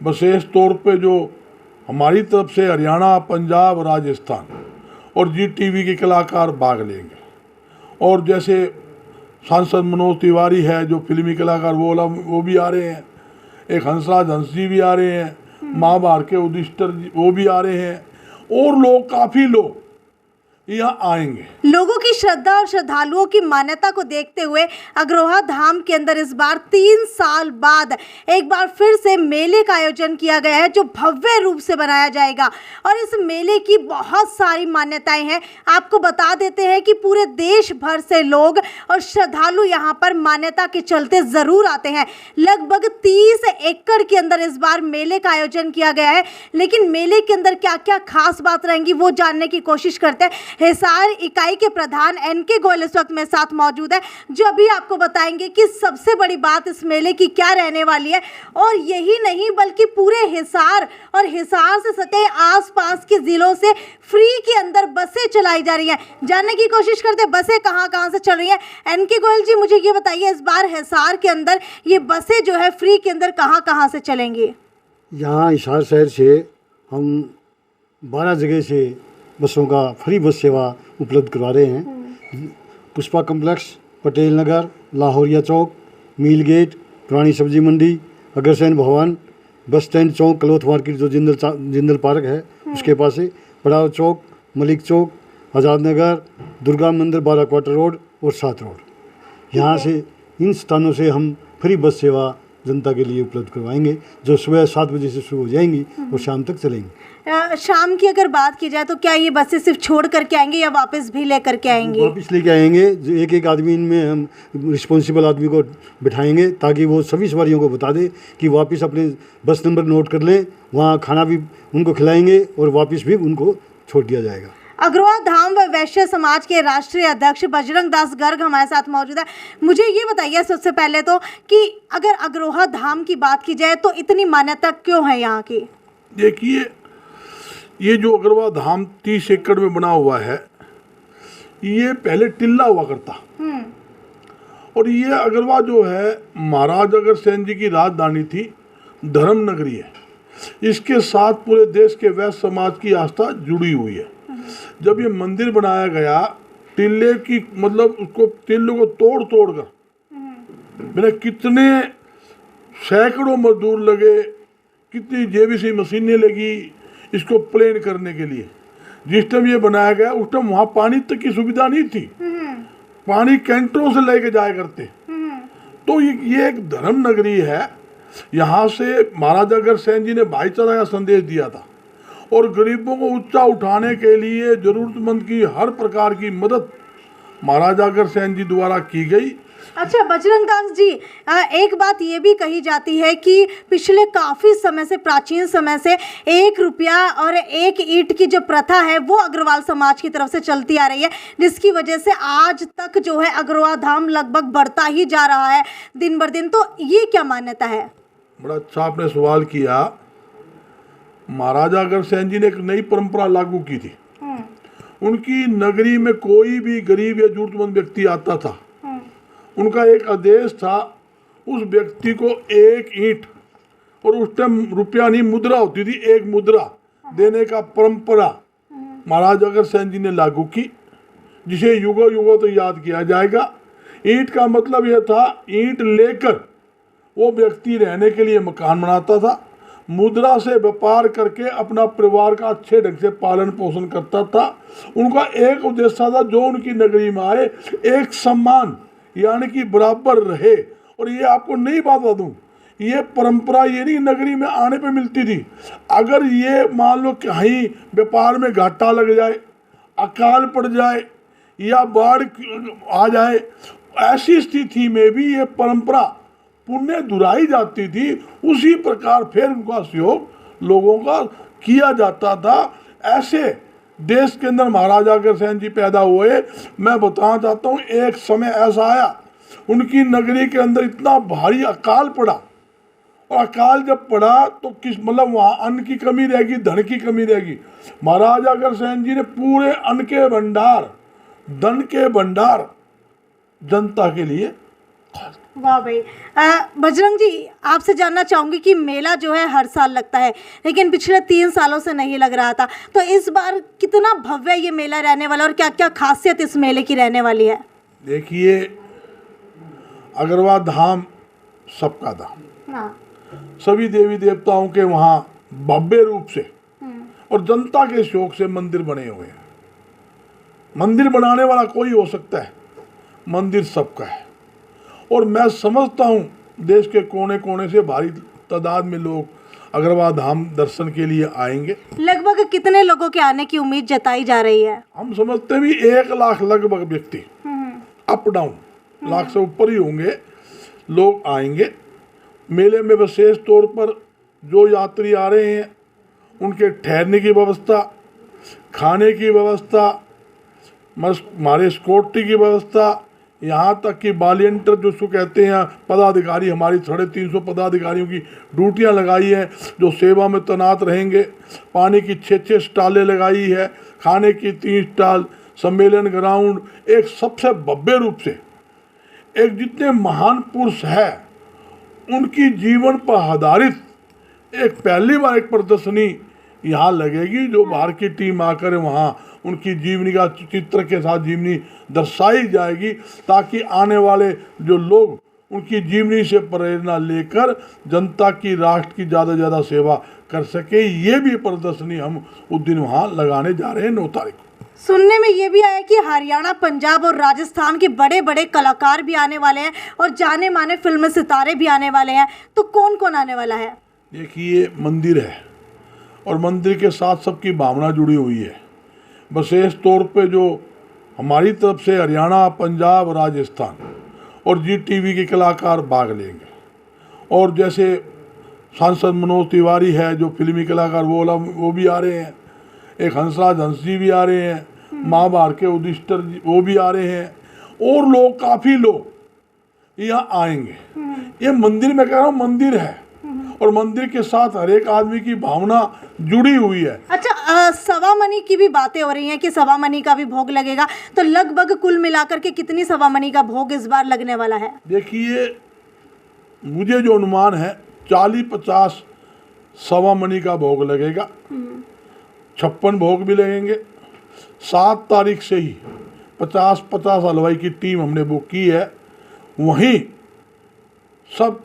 विशेष तौर पे जो हमारी तरफ से हरियाणा, पंजाब, राजस्थान और जी टीवी के कलाकार भाग लेंगे। और जैसे सांसद मनोज तिवारी है जो फिल्मी कलाकार, वो भी आ रहे हैं। एक हंसराज हंस जी भी आ रहे हैं, महाभारत के उदिष्टर जी वो भी आ रहे हैं, और लोग, काफ़ी लोग यहाँ आएंगे। लोगों की श्रद्धा और श्रद्धालुओं की मान्यता को देखते हुए अग्रोहा धाम के अंदर इस बार 3 साल बाद एक बार फिर से मेले का आयोजन किया गया है, जो भव्य रूप से बनाया जाएगा। और इस मेले की बहुत सारी मान्यताएं हैं। आपको बता देते हैं कि पूरे देश भर से लोग और श्रद्धालु यहाँ पर मान्यता के चलते जरूर आते हैं। लगभग 30 एकड़ के अंदर इस बार मेले का आयोजन किया गया है। लेकिन मेले के अंदर क्या क्या खास बात रहेंगी वो जानने की कोशिश करते हैं। हिसार इकाई के प्रधान एनके गोयल इस वक्त मेरे साथ मौजूद है, जो अभी आपको बताएंगे कि सबसे बड़ी बात इस मेले की क्या रहने वाली है। और यही नहीं बल्कि पूरे हिसार और हिसार से सटे आसपास के जिलों से फ्री के अंदर बसें चलाई जा रही हैं। जानने की कोशिश करते हैं बसें कहां कहां से चल रही हैं। एनके गोयल जी, मुझे ये बताइए, इस बार हिसार के अंदर ये बसें जो है फ्री के अंदर कहां कहां से चलेंगी? यहाँ हिसार शहर से हम 12 जगह से बसों का फ्री बस सेवा उपलब्ध करवा रहे हैं। पुष्पा कम्प्लेक्स, पटेल नगर, लाहौरिया चौक, मील गेट, पुरानी सब्जी मंडी, अग्रसेन भवन, बस स्टैंड चौक, क्लॉथ मार्केट जो जिंदल पार्क है उसके पास है, पड़ाव चौक, मलिक चौक, आज़ाद नगर, दुर्गा मंदिर, 12 क्वार्टर रोड और 7 रोड। यहाँ से इन स्थानों से हम फ्री बस सेवा जनता के लिए उपलब्ध करवाएंगे, जो सुबह 7 बजे से शुरू हो जाएंगी और शाम तक चलेंगी। शाम की अगर बात की जाए तो क्या ये बसें सिर्फ छोड़ करके आएंगे या वापस भी लेकर के आएंगे? वापस लेके आएंगे। जो एक आदमी इनमें हम रिस्पॉन्सिबल आदमी को बिठाएंगे ताकि वो सभी सवारियों को बता दे कि वापस अपने बस नंबर नोट कर लें। वहाँ खाना भी उनको खिलाएंगे और वापस भी उनको छोड़ दिया जाएगा। अग्रोहा धाम व वैश्य समाज के राष्ट्रीय अध्यक्ष बजरंग दास गर्ग हमारे साथ मौजूद है। मुझे ये बताइए सबसे पहले तो कि अगर अग्रोहा धाम की बात की जाए तो इतनी मान्यता क्यों है यहाँ की? देखिए, ये जो अग्रोहा धाम 30 एकड़ में बना हुआ है, ये पहले टिल्ला हुआ करता। और ये अग्रोहा जो है महाराज अग्रसेन जी की राजधानी थी, धर्म नगरी है। इसके साथ पूरे देश के वैश्य समाज की आस्था जुड़ी हुई है। जब ये मंदिर बनाया गया, टिल्ले की मतलब उसको टिल्ले को तोड़ तोड़ कर मैंने कितने सैकड़ों मजदूर लगे, कितनी जेबीसी मशीनें लगी इसको प्लेन करने के लिए। जिस टाइम ये बनाया गया उस टाइम वहाँ पानी तक की सुविधा नहीं थी, पानी कैंटरों से लेके जाया करते। तो ये एक धर्म नगरी है। यहाँ से महाराजा अग्रसेन जी ने भाईचारा का संदेश दिया था और गरीबों को ऊंचा उठाने के लिए जरूरतमंद की हर प्रकार की मदद महाराजा अग्रसेन जी द्वारा की गई। अच्छा बजरंग दास जी, एक बात ये भी कही जाती है कि पिछले काफ़ी समय से, प्राचीन समय से 1 रुपया और 1 ईंट की जो प्रथा है वो अग्रवाल समाज की तरफ से चलती आ रही है, जिसकी वजह से आज तक जो है अग्रोहा धाम लगभग बढ़ता ही जा रहा है दिन बर दिन। तो ये क्या मान्यता है? बड़ा अच्छा आपने सवाल किया। महाराजा अग्रसेन जी ने एक नई परंपरा लागू की थी। उनकी नगरी में कोई भी गरीब या जरूरतमंद व्यक्ति आता था, उनका एक आदेश था, उस व्यक्ति को 1 ईंट, और उस टाइम रुपया नहीं मुद्रा होती थी, 1 मुद्रा देने का परंपरा महाराजा अग्रसेन जी ने लागू की, जिसे युगों युगों तो याद किया जाएगा। ईंट का मतलब यह था, ईंट लेकर वो व्यक्ति रहने के लिए मकान बनाता था, मुद्रा से व्यापार करके अपना परिवार का अच्छे ढंग से पालन पोषण करता था। उनका एक उद्देश्य था, जो उनकी नगरी में आए एक सम्मान यानी कि बराबर रहे। और ये आपको नई बात बता दूँ, ये परंपरा ये नहीं नगरी में आने पे मिलती थी। अगर ये मान लो कहीं व्यापार में घाटा लग जाए, अकाल पड़ जाए या बाढ़ आ जाए, ऐसी स्थिति में भी ये परंपरा पुण्य दुहराई जाती थी। उसी प्रकार फिर उनका सहयोग लोगों का किया जाता था। ऐसे देश के अंदर महाराजा अग्रसेन जी पैदा हुए। मैं बताना चाहता हूँ, एक समय ऐसा आया उनकी नगरी के अंदर इतना भारी अकाल पड़ा, और अकाल जब पड़ा तो किस मतलब वहाँ अन्न की कमी रहेगी, धन की कमी रहेगी। महाराजा अग्रसेन जी ने पूरे अन्न के भंडार, धन के भंडार जनता के लिए खालसा। वाह भाई। बजरंग जी, आपसे जानना चाहूंगी कि मेला जो है हर साल लगता है, लेकिन पिछले 3 सालों से नहीं लग रहा था, तो इस बार कितना भव्य ये मेला रहने वाला और क्या क्या खासियत इस मेले की रहने वाली है? देखिए, अग्रवाल धाम सबका धाम, हाँ। सभी देवी देवताओं के वहाँ भव्य रूप से और जनता के शौक से मंदिर बने हुए हैं। मंदिर बनाने वाला कोई हो सकता है, मंदिर सबका है। और मैं समझता हूँ देश के कोने कोने से भारी तादाद में लोग अग्रवाल धाम दर्शन के लिए आएंगे। लगभग कितने लोगों के आने की उम्मीद जताई जा रही है? हम समझते हैं भी 1 लाख लगभग व्यक्ति, अप डाउन लाख से ऊपर ही होंगे, लोग आएंगे मेले में। विशेष तौर पर जो यात्री आ रहे हैं उनके ठहरने की व्यवस्था, खाने की व्यवस्था, हमारे सिक्योरिटी की व्यवस्था, यहाँ तक कि वॉलंटियर जो उसको कहते हैं पदाधिकारी, हमारी 350 पदाधिकारियों की ड्यूटियाँ लगाई हैं जो सेवा में तैनात रहेंगे। पानी की 6 स्टॉलें लगाई है, खाने की 3 स्टॉल, सम्मेलन ग्राउंड, एक सबसे भव्य रूप से एक जितने महान पुरुष है उनकी जीवन पर आधारित एक पहली बार एक प्रदर्शनी यहाँ लगेगी, जो बाहर की टीम आकर वहाँ उनकी जीवनी का चित्र के साथ जीवनी दर्शाई जाएगी, ताकि आने वाले जो लोग उनकी जीवनी से प्रेरणा लेकर जनता की, राष्ट्र की ज़्यादा से ज़्यादा सेवा कर सके। ये भी प्रदर्शनी हम उस दिन वहाँ लगाने जा रहे हैं 9 तारीख को। सुनने में ये भी आया कि हरियाणा, पंजाब और राजस्थान के बड़े बड़े कलाकार भी आने वाले हैं और जाने माने फिल्म सितारे भी आने वाले हैं, तो कौन कौन आने वाला है? देखिए, मंदिर है और मंदिर के साथ सबकी भावना जुड़ी हुई है। विशेष तौर पे जो हमारी तरफ से हरियाणा, पंजाब, राजस्थान और जी टीवी के कलाकार भाग लेंगे। और जैसे सांसद मनोज तिवारी है जो फिल्मी कलाकार, वो भी आ रहे हैं। एक हंसराज हंस जी भी आ रहे हैं, महाभारत के उदिष्टर जी वो भी आ रहे हैं, और लोग, काफ़ी लोग यहाँ आएंगे। ये मंदिर, मैं कह रहा हूँ मंदिर है और मंदिर के साथ हर एक आदमी की भावना जुड़ी हुई है। अच्छा, सवा मनी की भी बातें हो रही हैं कि सवा मनी का भी भोग लगेगा, तो लगभग कुल मिलाकर के कितनी सवा मनी का भोग इस बार लगने वाला है? देखिए, मुझे जो अनुमान है 40-50 सवा मनी का भोग लगेगा। 56 भोग भी लगेंगे। 7 तारीख से ही 50-50 हलवाई की टीम हमने बुक की है। वहीं सब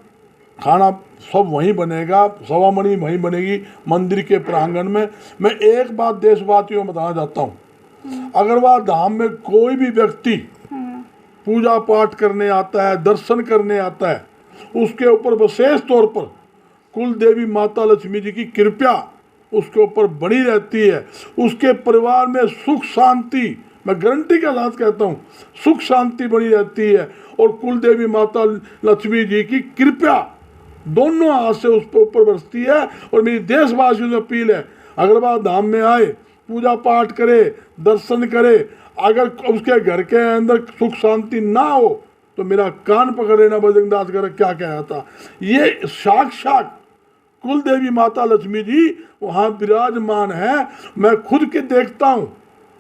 खाना सब वहीं बनेगा, सवा मनी वहीं बनेगी मंदिर के प्रांगण में। मैं एक बात देशवासियों को बताना चाहता हूँ, अग्रवाल धाम में कोई भी व्यक्ति पूजा पाठ करने आता है, दर्शन करने आता है, उसके ऊपर विशेष तौर पर कुल देवी माता लक्ष्मी जी की कृपा उसके ऊपर बनी रहती है। उसके परिवार में सुख शांति, मैं गारंटी के साथ कहता हूँ, सुख शांति बनी रहती है। और कुल देवी माता लक्ष्मी जी की कृपा दोनों हाथ से उसके ऊपर बरसती है। और मेरी देशवासियों से अपील है, अग्रवाल धाम में आए, पूजा पाठ करे, दर्शन करे। अगर उसके घर के अंदर सुख शांति ना हो तो मेरा कान पकड़ लेना, बजरंग दास कर क्या कहा था। ये साक्षात कुल देवी माता लक्ष्मी जी वहाँ विराजमान है। मैं खुद के देखता हूँ,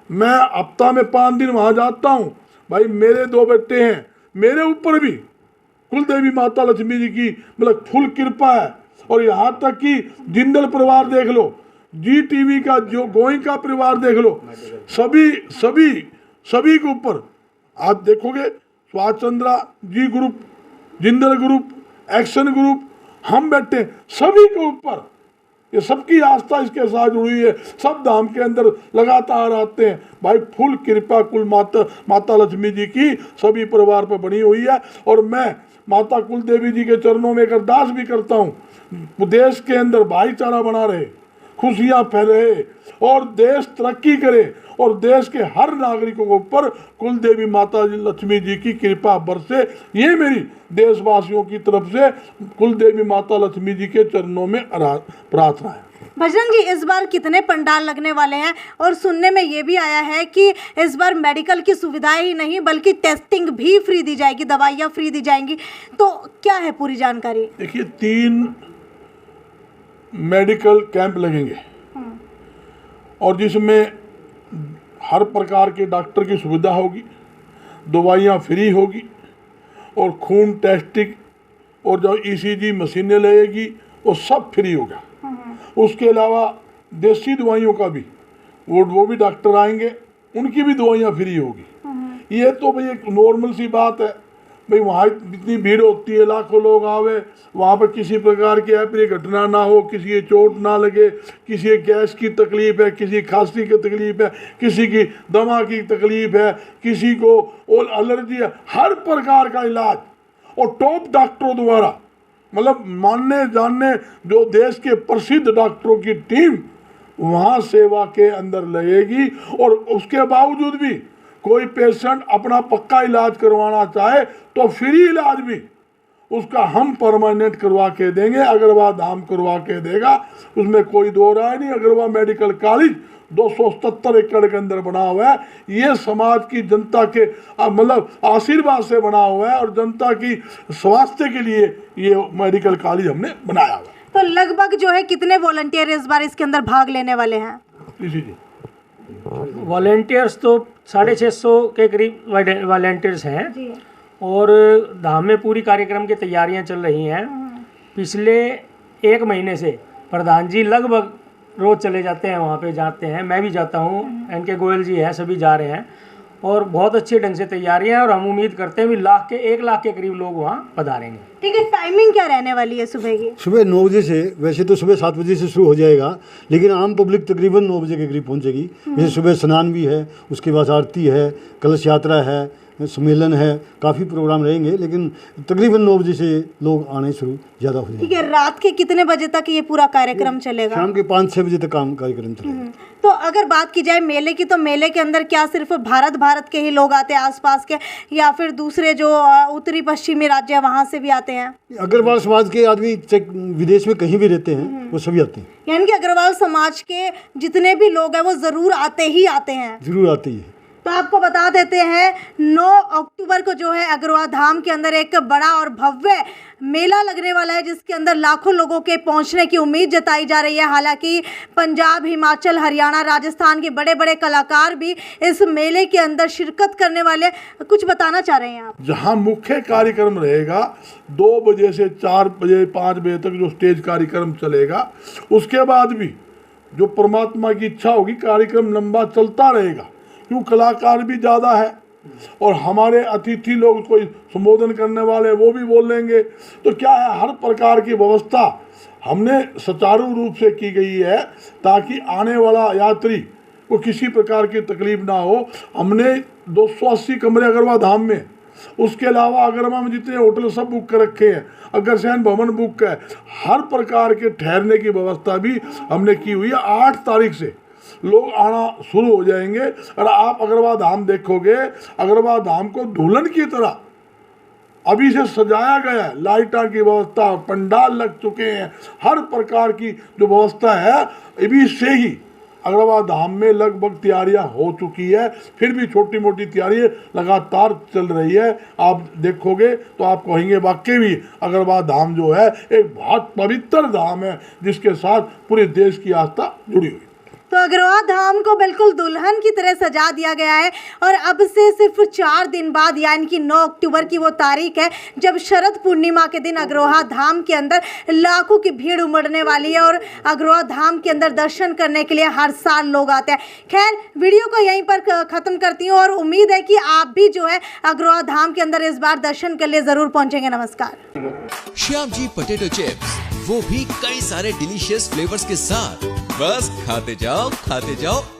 मैं हफ्ता में 5 दिन वहाँ जाता हूँ। भाई, मेरे 2 बेटे हैं, मेरे ऊपर भी कुल देवी माता लक्ष्मी जी की मतलब फुल कृपा है। और यहाँ तक कि जिंदल परिवार देख लो, जी टीवी का जो गोइंका परिवार देख लो, सभी के ऊपर आप देखोगे, Subhash Chandra Zee group, Jindal group, action group, हम बैठे, सभी के ऊपर ये सबकी आस्था इसके साथ जुड़ी है। सब धाम के अंदर लगातार आते हैं। भाई, फुल कृपा कुल माता लक्ष्मी जी की सभी परिवार पर बनी हुई है। और मैं माता कुल देवी जी के चरणों में एक अरदास भी करता हूँ, देश के अंदर भाईचारा बना रहे, खुशियाँ फैले और देश तरक्की करे और देश के हर नागरिकों के ऊपर कुल देवी माता लक्ष्मी जी की कृपा बरसे। ये मेरी देशवासियों की तरफ से कुल देवी माता लक्ष्मी जी के चरणों में प्रार्थना है। बजरंग जी, इस बार कितने पंडाल लगने वाले हैं? और सुनने में ये भी आया है कि इस बार मेडिकल की सुविधाएं ही नहीं बल्कि टेस्टिंग भी फ्री दी जाएगी, दवाइयाँ फ्री दी जाएंगी, तो क्या है पूरी जानकारी? देखिए, 3 मेडिकल कैंप लगेंगे और जिसमें हर प्रकार के डॉक्टर की सुविधा होगी, दवाइयाँ फ्री होगी और खून टेस्टिंग और जो ECG मशीनें लगेगी वो सब फ्री होगा। उसके अलावा देसी दवाइयों का भी वो भी डॉक्टर आएंगे, उनकी भी दवाइयाँ फ्री होगी। ये तो भाई एक नॉर्मल सी बात है भाई, वहाँ इतनी भीड़ होती है, लाखों लोग आवे, वहाँ पर किसी प्रकार की अप्रिय घटना ना हो, किसी की चोट ना लगे, किसी के गैस की तकलीफ है, किसी खांसी की तकलीफ है, किसी की दमा की तकलीफ है, किसी को और एलर्जी है, हर प्रकार का इलाज और टॉप डॉक्टरों द्वारा, मतलब मानने जानने जो देश के प्रसिद्ध डॉक्टरों की टीम वहाँ सेवा के अंदर लगेगी। और उसके बावजूद भी कोई पेशेंट अपना पक्का इलाज करवाना चाहे तो फ्री इलाज भी उसका हम परमानेंट करवा के देंगे। अग्रवाल धाम करवा के देगा, उसमें कोई दो राय नहीं। अग्रवाल मेडिकल कॉलेज 277 एकड़ के अंदर बना हुआ है। ये समाज की जनता के मतलब आशीर्वाद से बना हुआ है और जनता की स्वास्थ्य के लिए ये मेडिकल कॉलेज हमने बनाया हुआ है। तो लगभग जो है कितने वॉलंटियर इस बार इसके अंदर भाग लेने वाले हैं? जी वॉलेंटियर्स तो 650 के करीब वॉलेंटियर्स हैं और धाम में पूरी कार्यक्रम की तैयारियां चल रही हैं। पिछले 1 महीने से प्रधान जी लगभग रोज चले जाते हैं, वहाँ पे जाते हैं, मैं भी जाता हूँ, NK गोयल जी हैं, सभी जा रहे हैं और बहुत अच्छे ढंग से तैयारियां हैं और हम उम्मीद करते हैं भी 1 लाख के करीब लोग वहाँ पधारेंगे। ठीक है, टाइमिंग क्या रहने वाली है सुबह की? सुबह 9 बजे से, वैसे तो सुबह 7 बजे से शुरू हो जाएगा, लेकिन आम पब्लिक तकरीबन 9 बजे के करीब पहुंचेगी। जैसे सुबह स्नान भी है, उसके बाद आरती है, कलश यात्रा है, सम्मेलन है, काफ़ी प्रोग्राम रहेंगे, लेकिन तकरीबन 9 बजे से लोग आने शुरू ज़्यादा हो जाएंगे। ठीक है, रात के कितने बजे तक ये पूरा कार्यक्रम चलेगा? शाम के 5-6 बजे तक कार्यक्रम चलेगा। तो अगर बात की जाए मेले की, तो मेले के अंदर क्या सिर्फ भारत के ही लोग आते हैं आसपास के, या फिर दूसरे जो उत्तरी पश्चिमी राज्य है वहाँ से भी आते हैं? अग्रवाल समाज के आदमी विदेश में कहीं भी रहते हैं वो सभी आते हैं। यानी कि अग्रवाल समाज के जितने भी लोग हैं वो ज़रूर आते ही आते हैं। जरूर आते ही है। तो आपको बता देते हैं 9 अक्टूबर को जो है अग्रवाल धाम के अंदर एक बड़ा और भव्य मेला लगने वाला है, जिसके अंदर लाखों लोगों के पहुंचने की उम्मीद जताई जा रही है। हालांकि पंजाब, हिमाचल, हरियाणा, राजस्थान के बड़े बड़े कलाकार भी इस मेले के अंदर शिरकत करने वाले। कुछ बताना चाह रहे हैं आप? जहां मुख्य कार्यक्रम रहेगा 2 बजे से 4 बजे 5 बजे तक जो स्टेज कार्यक्रम चलेगा, उसके बाद भी जो परमात्मा की इच्छा होगी कार्यक्रम लंबा चलता रहेगा, क्यों कलाकार भी ज़्यादा है और हमारे अतिथि लोग कोई संबोधन करने वाले वो भी बोल लेंगे। तो क्या है, हर प्रकार की व्यवस्था हमने सुचारू रूप से की गई है ताकि आने वाला यात्री को किसी प्रकार की तकलीफ ना हो। हमने 280 कमरे अग्रवाल धाम में, उसके अलावा अग्रवाल में जितने होटल सब बुक कर रखे हैं, अग्रसेन भवन बुक है, हर प्रकार के ठहरने की व्यवस्था भी हमने की हुई है। 8 तारीख से लोग आना शुरू हो जाएंगे और आप अग्रवाल धाम देखोगे, अग्रवाल धाम को दुल्हन की तरह अभी से सजाया गया है। लाइटा की व्यवस्था, पंडाल लग चुके हैं, हर प्रकार की जो व्यवस्था है अभी से ही अग्रवाल धाम में लगभग तैयारियां हो चुकी है। फिर भी छोटी मोटी तैयारियां लगातार चल रही है। आप देखोगे तो आप कहेंगे वाकई भी अग्रवाल धाम जो है एक बहुत पवित्र धाम है, जिसके साथ पूरे देश की आस्था जुड़ी हुई। तो अग्रवाल धाम को बिल्कुल दुल्हन की तरह सजा दिया गया है और अब से सिर्फ 4 दिन बाद यानी कि 9 अक्टूबर की वो तारीख है जब शरद पूर्णिमा के दिन अग्रवाल धाम के अंदर लाखों की भीड़ उमड़ने वाली है और अग्रवाल धाम के अंदर दर्शन करने के लिए हर साल लोग आते हैं। खैर, वीडियो को यहीं पर ख़त्म करती हूँ और उम्मीद है कि आप भी जो है अग्रवाल धाम के अंदर इस बार दर्शन के लिए ज़रूर पहुँचेंगे। नमस्कार। श्याम जी पोटैटो चिप्स, वो भी कई सारे डिलीशियस फ्लेवर्स के साथ। बस खाते जाओ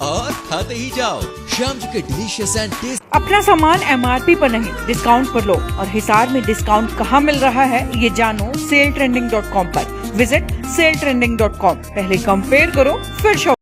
और खाते ही जाओ। श्याम जी के डिलीशियस एंड टेस्ट। अपना सामान MRP पर नहीं, डिस्काउंट पर लो। और हिसार में डिस्काउंट कहाँ मिल रहा है ये जानो सेलट्रेंडिंग.com पर। विजिट सेलट्रेंडिंग.com। पहले कंपेयर करो फिर शॉप।